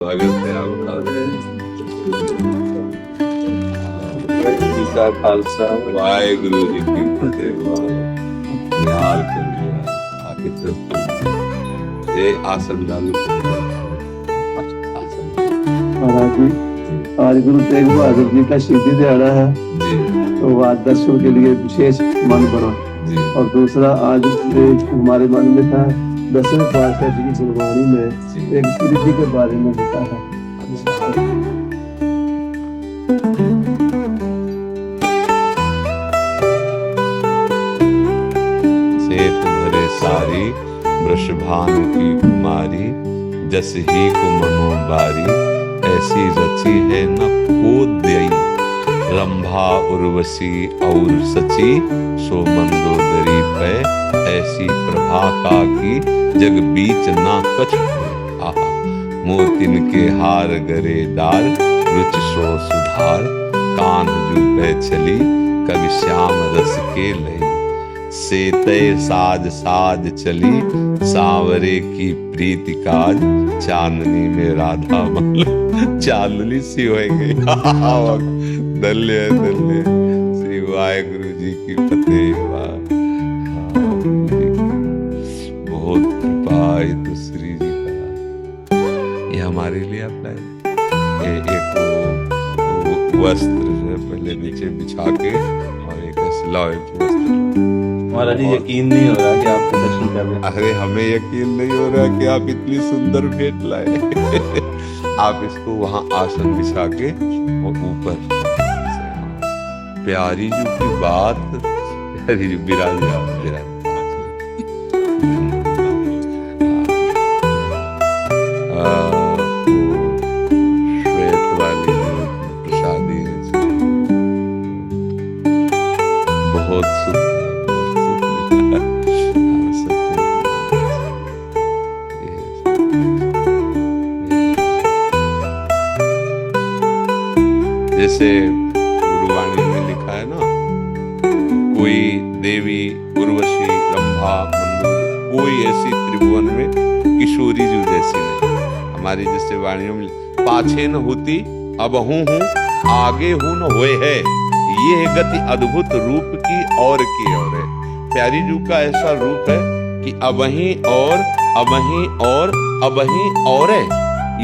स्वागत है आपका। जी का खालसा वाहेगुरु जी की फतेह। निहाल कर लिया आके तो ये आसन डालू। आसन महाराज जी, आज गुरु तेग बहादुर जी का शहीदी दिहाड़ा है जी तो आज दर्शन के लिए विशेष मन बना जी। और दूसरा आज हमारे मन में था 10वें पातशाह जी की गुरबाणी में एक श्री जी के बारे में लिखा है। सेत भरे सारी वृषभान की कुमारी, जस ही को मनोबारी, ऐसी रची है न कोद्यई, रंभा उर्वशी और सची, सो मंदोदरी पे ऐसी प्रभा का की, जग बीच ना कछ आहा। मोतिन के हार गरे डार, रुचि सो सुधार, कान जूपे चली, कवि श्याम रस के लई, सेते साज साज चली, सांवरे की प्रीति काज, चांदनी में राधा मल चांदनी सी होएगी। दल्ले दल्ले श्री वाहेगुरु जी की फतेह। बहुत कृपा है तो श्री जी का। ये हमारे लिए अपना है। एक वो वस्त्र जो है पहले नीचे बिछा के और एक सिलाओ वस्त्र। महाराज जी यकीन नहीं हो रहा कि आपके दर्शन कर रहे हैं। अरे हमें यकीन नहीं हो रहा कि आप इतनी सुंदर भेंट लाए। आप इसको वहां आसन बिछा के और ऊपर प्यारी जी की बात, प्यारी जी बिराज श्वेत वाली प्रसादी है, बहुत सुंदर। जैसे गुरुवाणी में लिखा है ना, कोई देवी उर्वशी रंभा मंदोदरी, कोई ऐसी त्रिभुवन में किशोरी जो जैसी नहीं। हमारी जैसे वाणियों में पाछे न होती अब हूँ आगे हूँ न होए है, ये गति अद्भुत रूप की और है। प्यारी जू का ऐसा रूप है कि अबहीं और अबहीं और अबहीं और है,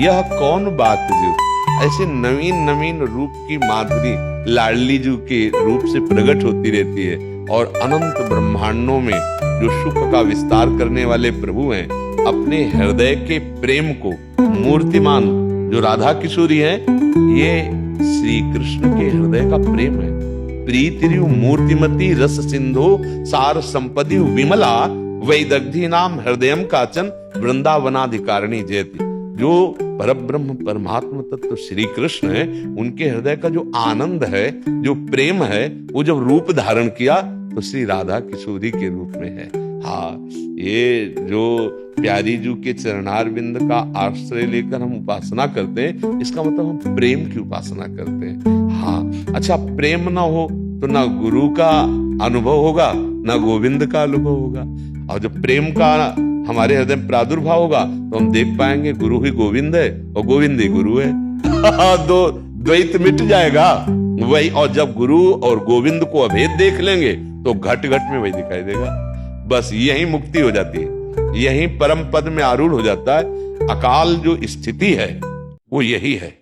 यह कौन बात जो ऐसे नवीन नवीन रूप की माधुरी लाडली जू के रूप से प्रकट होती रहती है। और अनंत ब्रह्मांडों में जो सुख का विस्तार करने वाले प्रभु हैं, अपने हृदय के प्रेम को मूर्तिमान जो राधा किशोरी है, ये श्री कृष्ण के हृदय का प्रेम है। प्रीतिरु मूर्तिमती रस सिंधु सार संपदि विमला, वैदग्धि नाम हृदयम काचन वृंदावनाधिकारिणी जयति। जो परब्रह्म परमात्मा तत्व श्री कृष्ण है, उनके हृदय का जो आनंद है, जो प्रेम है, वो जब रूप धारण किया तो श्री राधा किशोरी के रूप में है। हाँ, ये जो प्यारी जू के चरणार बिंद का आश्रय लेकर हम उपासना करते हैं, इसका मतलब हम प्रेम की उपासना करते हैं। हाँ, अच्छा, प्रेम ना हो तो ना गुरु का अनुभव होगा, ना गोविंद का अनुभव होगा। और जब प्रेम का हमारे हृदय में प्रादुर्भाव होगा तो हम देख पाएंगे गुरु ही गोविंद है और गोविंद ही गुरु है। दो द्वैत मिट जाएगा वही। और जब गुरु और गोविंद को अभेद देख लेंगे तो घट घट में वही दिखाई देगा। बस यही मुक्ति हो जाती है, यही परम पद में आरूढ़ हो जाता है। अकाल जो स्थिति है वो यही है।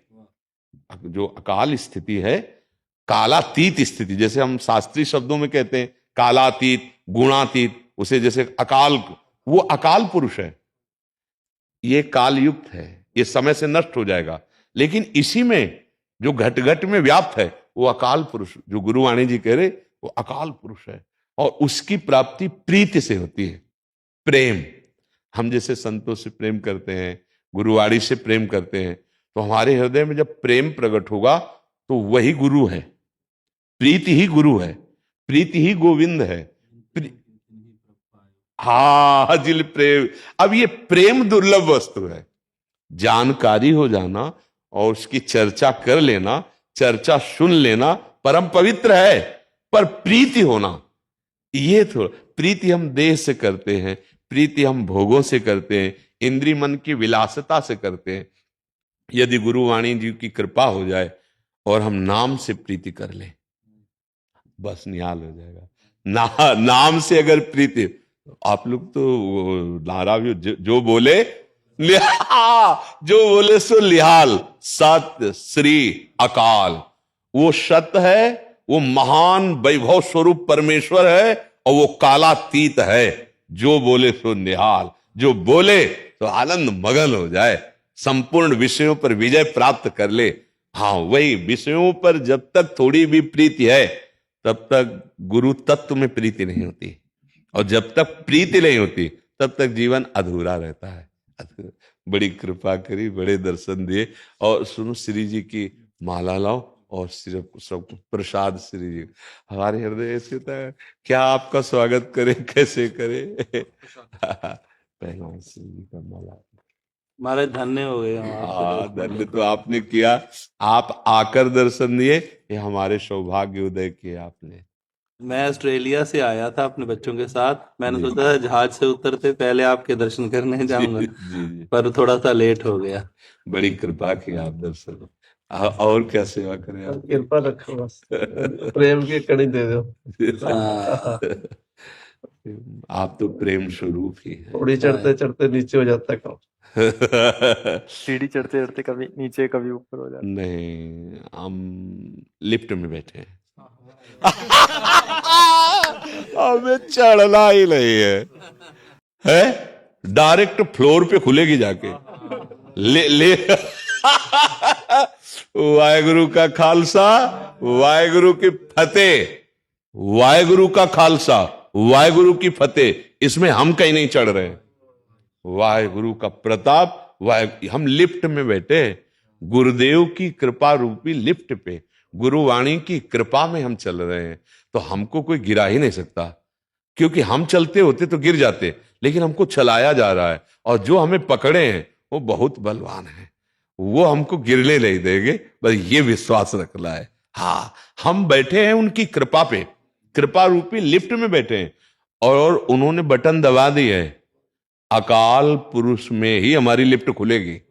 जो अकाल स्थिति है, कालातीत स्थिति, जैसे हम शास्त्रीय शब्दों में कहते हैं कालातीत, गुणातीत, उसे जैसे अकाल, वो अकाल पुरुष है। ये काल युक्त है, ये समय से नष्ट हो जाएगा। लेकिन इसी में जो घट घट में व्याप्त है वो अकाल पुरुष, जो गुरुवाणी जी कह रहे, वो अकाल पुरुष है। और उसकी प्राप्ति प्रीति से होती है, प्रेम। हम जैसे संतों से प्रेम करते हैं, गुरुवाणी से प्रेम करते हैं, तो हमारे हृदय में जब प्रेम प्रकट होगा तो वही गुरु है। प्रीति ही गुरु है, प्रीति ही गोविंद है। हाँ, जिल प्रेम। अब ये प्रेम दुर्लभ वस्तु है। जानकारी हो जाना और उसकी चर्चा कर लेना, चर्चा सुन लेना परम पवित्र है, पर प्रीति होना ये थोड़ा। प्रीति हम देह से करते हैं, प्रीति हम भोगों से करते हैं, इंद्रिय मन की विलासिता से करते हैं। यदि गुरुवाणी जी की कृपा हो जाए और हम नाम से प्रीति कर लें, बस निहाल हो जाएगा। नाम से अगर प्रीति, आप लोग तो नारा भी जो बोले जो बोले सो लिहाल, सत्य श्री अकाल, वो सत्य है, वो महान वैभव स्वरूप परमेश्वर है, और वो कालातीत है। जो बोले सो निहाल, जो बोले तो आनंद मगन हो जाए, संपूर्ण विषयों पर विजय प्राप्त कर ले। हाँ, वही विषयों पर जब तक थोड़ी भी प्रीति है तब तक गुरु तत्व में प्रीति नहीं होती, और जब तक प्रीति नहीं होती तब तक जीवन अधूरा रहता है। बड़ी कृपा करी, बड़े दर्शन दिए। और सुनो, श्री जी की माला लाओ और सिर्फ सब प्रसाद श्री जी। हमारे हृदय ऐसे होता है, क्या आपका स्वागत करें, कैसे करें। पहला श्री जी का माला। हमारे धन्य हो गए हम हाँ, धन्य तो आपने किया, आप आकर दर्शन दिए, ये हमारे सौभाग्य उदय किए आपने। मैं ऑस्ट्रेलिया से आया था अपने बच्चों के साथ। मैंने सोचा था जहाज से उतरते पहले आपके दर्शन करने जाऊंगा, जी। पर थोड़ा सा लेट हो गया। बड़ी कृपा की आप दर्शन। और क्या सेवा करें आप। कृपा रखो, बस प्रेम की कड़ी दे दो। हाँ। आप तो प्रेम स्वरूप ही है। थोड़ी चढ़ते चढ़ते नीचे हो जाता है काम। सीढ़ी चढ़ते चढ़ते कभी नीचे कभी ऊपर हो जाता। नहीं, हम लिफ्ट में बैठे हैं। हमें चढ़ना ही नहीं है डायरेक्ट फ्लोर पे खुलेगी जाके। ले वाहेगुरु का खालसा, वाहेगुरु की फतेह, वाहेगुरु का खालसा, वाहेगुरु की फतेह। इसमें हम कहीं नहीं चढ़ रहे हैं। वाहेगुरु का प्रताप, हम लिफ्ट में बैठे, गुरुदेव की कृपा रूपी लिफ्ट पे, गुरुवाणी की कृपा में हम चल रहे हैं। तो हमको कोई गिरा ही नहीं सकता, क्योंकि हम चलते होते तो गिर जाते, लेकिन हमको चलाया जा रहा है, और जो हमें पकड़े हैं वो बहुत बलवान है, वो हमको गिरने नहीं देंगे, बस ये विश्वास रखना है। हाँ, हम बैठे हैं उनकी कृपा पे, कृपा रूपी लिफ्ट में बैठे हैं, और उन्होंने बटन दबा दी है। अकाल पुरुष में ही हमारी लिफ्ट खुलेगी,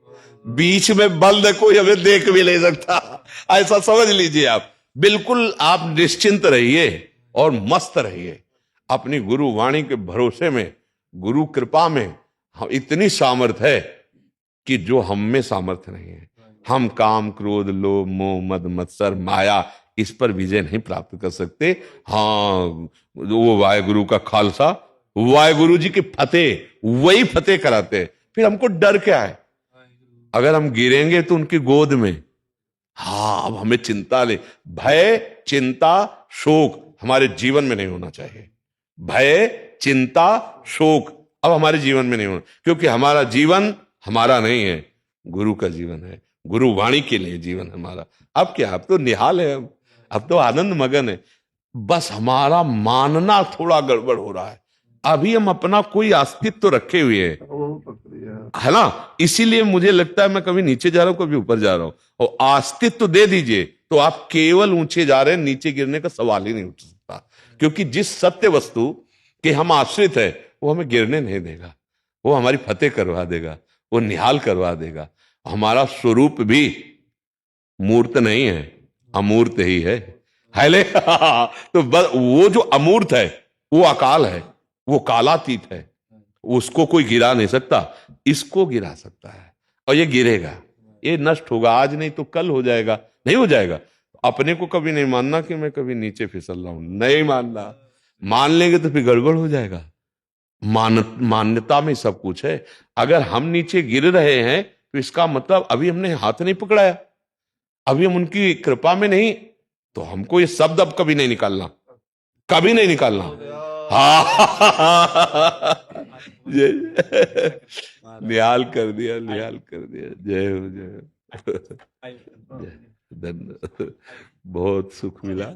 बीच में बंद कोई हमें देख भी नहीं सकता, ऐसा समझ लीजिए आप। बिल्कुल आप निश्चिंत रहिए और मस्त रहिए अपनी गुरु वाणी के भरोसे में, गुरु कृपा में। हम इतनी सामर्थ्य है कि जो हम में सामर्थ्य नहीं है। हम काम क्रोध लोभ मोह मद मत्सर माया, इस पर विजय नहीं प्राप्त कर सकते। हाँ, वो वाहेगुरु का खालसा, वाहेगुरु जी की फतेह, वही फतेह कराते हैं। फिर हमको डर क्या है? अगर हम गिरेंगे तो उनकी गोद में। हाँ, अब हमें चिंता ले, भय चिंता शोक हमारे जीवन में नहीं होना चाहिए। भय चिंता शोक अब हमारे जीवन में नहीं होना, क्योंकि हमारा जीवन हमारा नहीं है, गुरु का जीवन है, गुरु वाणी के लिए जीवन हमारा। अब क्या, अब तो निहाल है, अब तो आनंद मगन है। बस हमारा मानना थोड़ा गड़बड़ हो रहा है। अभी हम अपना कोई अस्तित्व तो रखे हुए हैं, है ना? इसीलिए मुझे लगता है मैं कभी नीचे जा रहा हूं, कभी ऊपर जा रहा हूं। और अस्तित्व तो दे दीजिए तो आप केवल ऊंचे जा रहे हैं, नीचे गिरने का सवाल ही नहीं उठ सकता। क्योंकि जिस सत्य वस्तु के हम आश्रित है वो हमें गिरने नहीं देगा, वो हमारी फतेह करवा देगा, वो निहाल करवा देगा। हमारा स्वरूप भी मूर्त नहीं है, अमूर्त ही है। तो वो जो अमूर्त है वो अकाल है, वो कालातीत है, उसको कोई गिरा नहीं सकता। इसको गिरा सकता है, और ये गिरेगा, ये नष्ट होगा, आज नहीं तो कल हो जाएगा। नहीं हो जाएगा, अपने को कभी नहीं मानना कि मैं कभी नीचे फिसल रहा हूं, नहीं मानना। मान लेंगे तो फिर गड़बड़ हो जाएगा। मान्यता में सब कुछ है। अगर हम नीचे गिर रहे हैं तो इसका मतलब अभी हमने हाथ नहीं पकड़ाया, अभी हम उनकी कृपा में नहीं। तो हमको ये शब्द अब कभी नहीं निकालना, कभी नहीं निकालना। हाँ, निहाल कर दिया, निहाल कर दिया। जय हो, जय हो। धन्यवाद, बहुत सुख मिला।